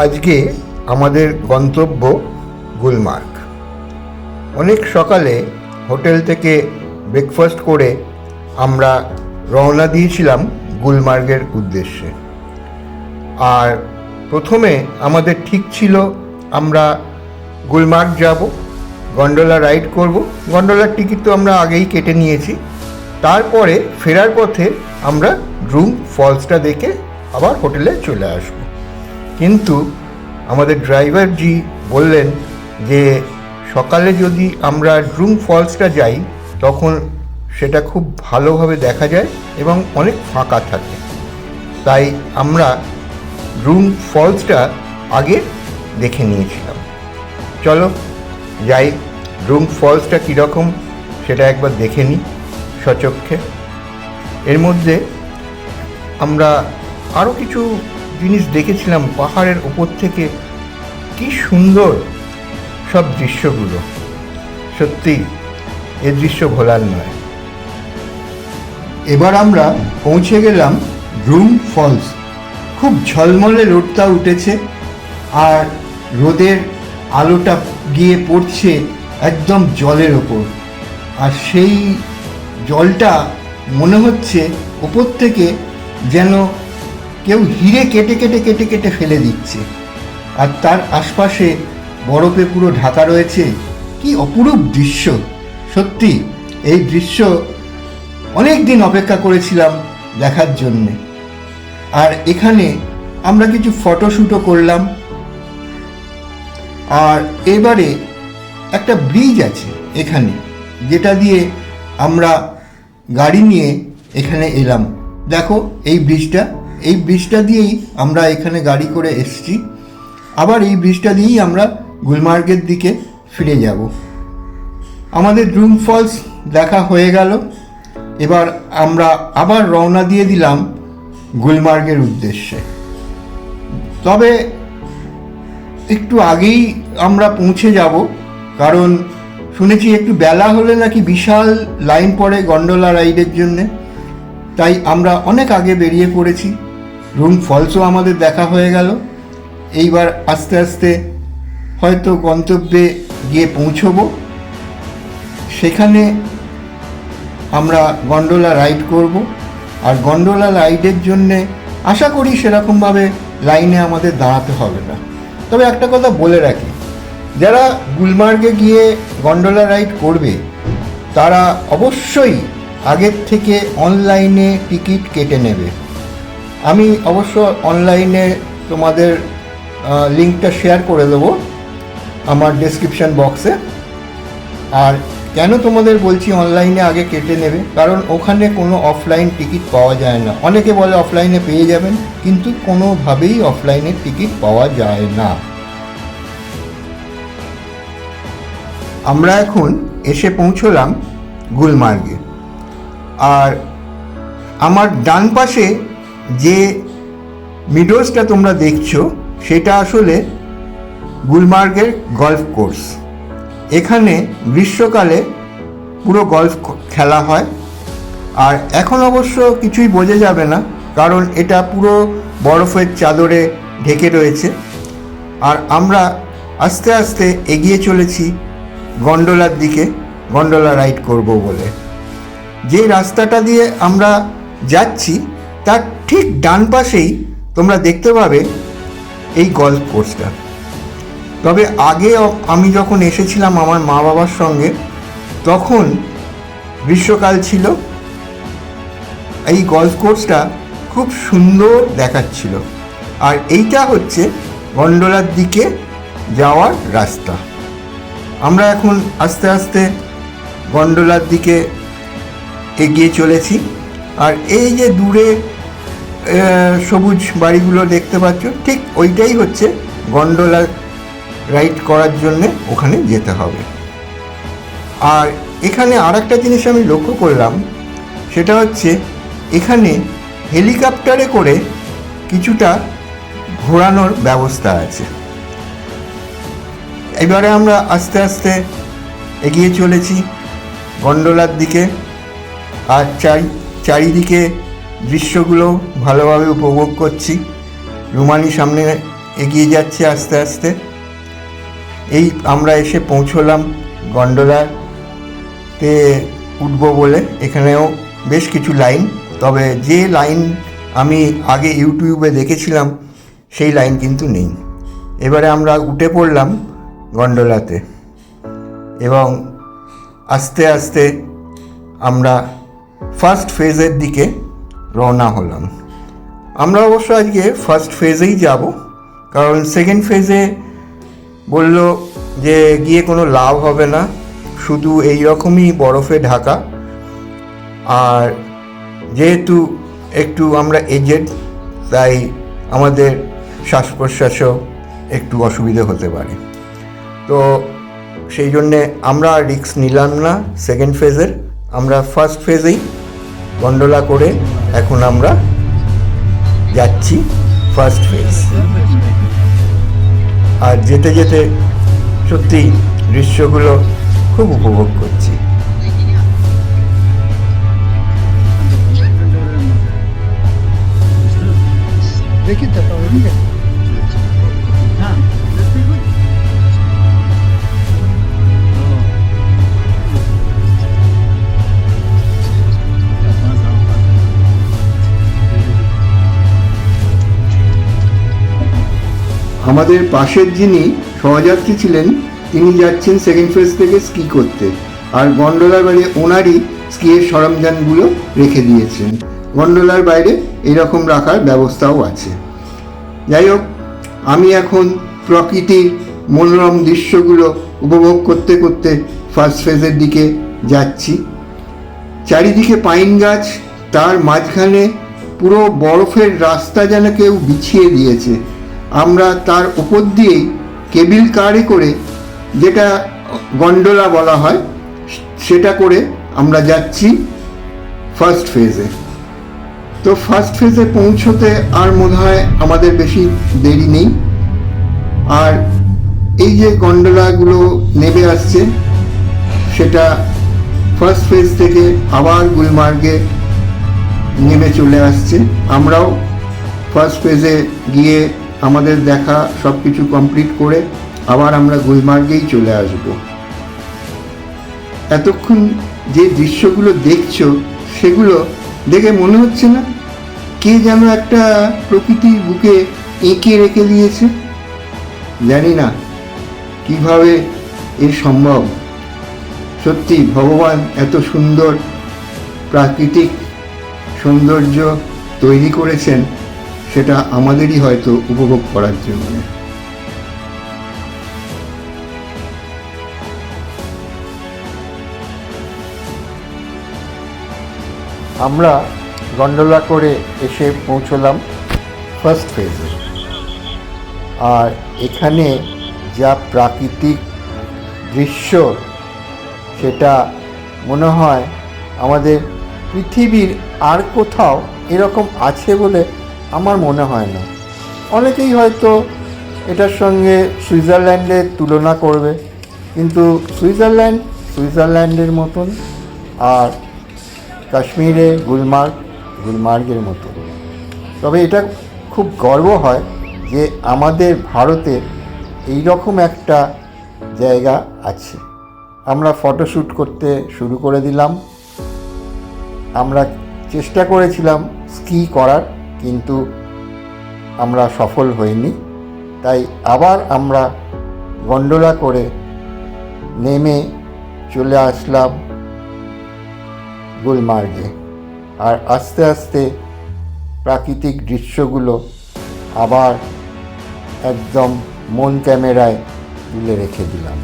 আজকে আমাদের গন্তব্য গুলমার্গ। অনেক সকালে হোটেল থেকে ব্রেকফাস্ট করে আমরা রওনা দিয়েছিলাম গুলমার্গের উদ্দেশ্যে। আর প্রথমে আমাদের ঠিক ছিল আমরা গুলমার্গ যাব, গন্ডোলা রাইড করব। গন্ডোলার টিকিট তো আমরা আগেই কেটে নিয়েছি। তারপরে ফেরার পথে আমরা ড্রুম ফলসটা দেখে আবার হোটেলে চলে আসব। কিন্তু আমাদের ড্রাইভার জি বললেন যে সকালে যদি আমরা ড্রুম ফলসটা যাই তখন সেটা খুব ভালোভাবে দেখা যায় এবং অনেক ফাঁকা থাকে। তাই আমরা ড্রুম ফলসটা আগে দেখে নিয়েছিলাম। চলো যাই, ড্রুম ফলসটা কীরকম সেটা একবার দেখে নিই সচক্ষে। এর মধ্যে আমরা আরও কিছু জিনিস দেখেছিলাম। পাহাড়ের ওপর থেকে কি সুন্দর সব দৃশ্যগুলো, সত্যি এ দৃশ্য ভোলার নয়। এবার আমরা পৌঁছে গেলাম ড্রুম ফলস। খুব ঝলমলে রোদটা উঠেছে আর রোদের আলোটা গিয়ে পড়ছে একদম জলের ওপর। আর সেই জলটা মনে হচ্ছে ওপর থেকে যেন কেউ হিরে কেটে কেটে কেটে কেটে ফেলে দিচ্ছে। আর তার আশপাশে বরফে পুরো ঢাকা রয়েছে। কি অপরূপ দৃশ্য! সত্যি এই দৃশ্য অনেক দিন অপেক্ষা করেছিলাম দেখার জন্যে। আর এখানে আমরা কিছু ফটোশ্যুটও করলাম। আর এবারে একটা ব্রিজ আছে এখানে, যেটা দিয়ে আমরা গাড়ি নিয়ে এখানে এলাম। দেখো এই ব্রিজটা দিয়েই আমরা এখানে গাড়ি করে এসেছি। আবার এই ব্রিজটা দিয়েই আমরা গুলমার্গের দিকে ফিরে যাব। আমাদের ড্রুম ফলস দেখা হয়ে গেল। এবার আমরা আবার রওনা দিয়ে দিলাম গুলমার্গের উদ্দেশ্যে। তবে একটু আগেই আমরা পৌঁছে যাব, কারণ শুনেছি একটু বেলা হলে নাকি বিশাল লাইন পড়ে গন্ডোলা রাইডের জন্যে। তাই আমরা অনেক আগে বেরিয়ে পড়েছি। ড্রুম ফলসও আমাদের দেখা হয়ে গেল। এইবার আস্তে আস্তে হয়তো গন্তব্যে গিয়ে পৌঁছবো। সেখানে আমরা গন্ডোলা রাইড করব। আর গন্ডোলা রাইডের জন্যে আশা করি সেরকমভাবে লাইনে আমাদের দাঁড়াতে হবে না। তবে একটা কথা বলে রাখি, যারা গুলমার্গে গিয়ে গন্ডোলা রাইড করবে তারা অবশ্যই আগের থেকে অনলাইনে টিকিট কেটে নেবে। আমি অবশ্য অনলাইনে তোমাদের লিঙ্কটা শেয়ার করে দেবো আমার ডেসক্রিপশন বক্সে। আর কেন তোমাদের বলছি অনলাইনে আগে কেটে নেবে, কারণ ওখানে কোনো অফলাইন টিকিট পাওয়া যায় না। অনেকে বলে অফলাইনে পেয়ে যাবেন, কিন্তু কোনোভাবেই অফলাইনে টিকিট পাওয়া যায় না। আমরা এখন এসে পৌঁছলাম গুলমার্গে। আর আমার ডান পাশে যে মিডোসটা তোমরা দেখছো সেটা আসলে গুলমার্গের গল্ফ কোর্স। এখানে গ্রীষ্মকালে পুরো গল্ফ খেলা হয়। আর এখন অবশ্য কিছুই বোঝা যাবে না, কারণ এটা পুরো বরফের চাদরে ঢেকে রয়েছে। আর আমরা আস্তে আস্তে এগিয়ে চলেছি গন্ডোলার দিকে, গন্ডোলা রাইড করব বলে। যে রাস্তাটা দিয়ে আমরা যাচ্ছি তার ঠিক ডান পাশেই তোমরা দেখতে পাবে এই গল্ফ কোর্সটা। তবে আগে আমি যখন এসেছিলাম আমার মা বাবার সঙ্গে, তখন গ্রীষ্মকাল ছিল। এই গল্ফ কোর্সটা খুব সুন্দর দেখাচ্ছিল। আর এইটা হচ্ছে গন্ডোলার দিকে যাওয়ার রাস্তা। আমরা এখন আস্তে আস্তে গন্ডোলার দিকে এগিয়ে চলেছি। আর এই যে দূরে সবুজ বাড়িগুলো দেখতে পাচ্ছ, ঠিক ওইটাই হচ্ছে গন্ডোলা রাইড করার জন্যে ওখানে যেতে হবে। আর এখানে আর একটা জিনিস আমি লক্ষ্য করলাম, সেটা হচ্ছে এখানে হেলিকপ্টারে করে কিছুটা ঘোরানোর ব্যবস্থা আছে। এবারে আমরা আস্তে আস্তে এগিয়ে চলেছি গন্ডোলার দিকে। আর চারিদিকে দৃশ্যগুলো ভালোভাবে উপভোগ করছি। রুমানি সামনে এগিয়ে যাচ্ছে আস্তে আস্তে। এই আমরা এসে পৌঁছলাম গন্ডোলাতে উঠবো বলে। এখানেও বেশ কিছু লাইন, তবে যে লাইন আমি আগে ইউটিউবে দেখেছিলাম সেই লাইন কিন্তু নেই। এবারে আমরা উঠে পড়লাম গন্ডোলাতে এবং আস্তে আস্তে আমরা ফার্স্ট ফেজের দিকে রওনা হলাম। আমরা অবশ্য আজকে ফার্স্ট ফেজেই যাব, কারণ সেকেন্ড ফেজে বলল যে গিয়ে কোনো লাভ হবে না, শুধু এই রকমই বরফে ঢাকা, আর যেহেতু একটু আমরা এজেড তাই আমাদের শ্বাস প্রশ্বাসও একটু অসুবিধে হতে পারে। তো সেই জন্যে আমরা রিস্ক নিলাম না সেকেন্ড ফেজের, আমরা ফার্স্ট ফেজেই গন্ডোলা করে এখন আমরা যাচ্ছি ফার্স্ট ফেজ। আর যেতে যেতে সত্যি দৃশ্যগুলো খুব উপভোগ করছি। দেখি তো আমাদের পাশের যিনি সহযাত্রী ছিলেন তিনি যাচ্ছেন সেকেন্ড ফেজ থেকে স্কি করতে, আর গন্ডোলার বাইরে ওনারই স্কিয়ের সরঞ্জামগুলো রেখে দিয়েছেন। গন্ডোলার বাইরে এইরকম রাখার ব্যবস্থাও আছে। যাই হোক, আমি এখন প্রকৃতির মনোরম দৃশ্যগুলো উপভোগ করতে করতে ফার্স্ট ফেজের দিকে যাচ্ছি। চারিদিকে পাইন গাছ, তার মাঝখানে পুরো বরফের রাস্তা যেন কেউ বিছিয়ে দিয়েছে। আমরা তার উপর দিয়েই কেবিল কারে করে, যেটা গন্ডোলা বলা হয়, সেটা করে আমরা যাচ্ছি ফার্স্ট ফেজে। তো ফার্স্ট ফেজে পৌঁছতে আর মনে হয় আমাদের বেশি দেরি নেই। আর এই যে গন্ডোলাগুলো নেমে আসছে সেটা ফার্স্ট ফেজ থেকে আবার গুলমার্গে নেমে চলে আসছে। আমরাও ফার্স্ট ফেজে গিয়ে আমাদের দেখা সব কিছু কমপ্লিট করে আবার আমরা গুলমার্গেই চলে আসব। এতক্ষণ যে দৃশ্যগুলো দেখছো সেগুলো দেখে মনে হচ্ছে না কে যেন একটা প্রকৃতির বুকে এঁকে রেখে দিয়েছে? জানি না কিভাবে এ সম্ভব। সত্যি ভগবান এত সুন্দর প্রাকৃতিক সৌন্দর্য তৈরি করেছেন, সেটা আমাদেরই হয়তো উপভোগ করার জন্য। আমরা গন্ডোলা করে এসে পৌঁছলাম ফার্স্ট ফেজে। আর এখানে যা প্রাকৃতিক দৃশ্য, সেটা মনে হয় আমাদের পৃথিবীর আর কোথাও এরকম আছে বলে আমার মনে হয় না। অনেকেই হয়তো এটার সঙ্গে সুইজারল্যান্ডের তুলনা করবে, কিন্তু সুইজারল্যান্ডের মতন, আর কাশ্মীরে গুলমার্গের মতন। তবে এটা খুব গর্ব হয় যে আমাদের ভারতে এই রকম একটা জায়গা আছে। আমরা ফটোশ্যুট করতে শুরু করে দিলাম। আমরা চেষ্টা করেছিলাম স্কি করার, কিন্তু আমরা সফল হইনি। তাই আবার আমরা গন্ডোলা করে নেমে চলে আসলাম গুলমার্গে। আর আস্তে আস্তে প্রাকৃতিক দৃশ্যগুলো আবার একদম মন ক্যামেরায় তুলে রেখে দিলাম।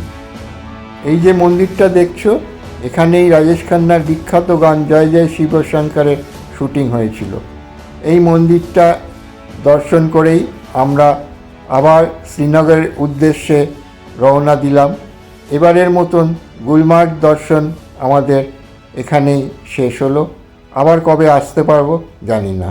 এই যে মন্দিরটা দেখছো, এখানেই রাজেশ খান্নার বিখ্যাত গান জয় জয় শিব শঙ্করের শুটিং হয়েছিল। এই মন্দিরটা দর্শন করেই আমরা আবার শ্রীনগরের উদ্দেশ্যে রওনা দিলাম। এবারের মতন গুলমার্গ দর্শন আমাদের এখানেই শেষ হলো। আবার কবে আসতে পারবো জানি না।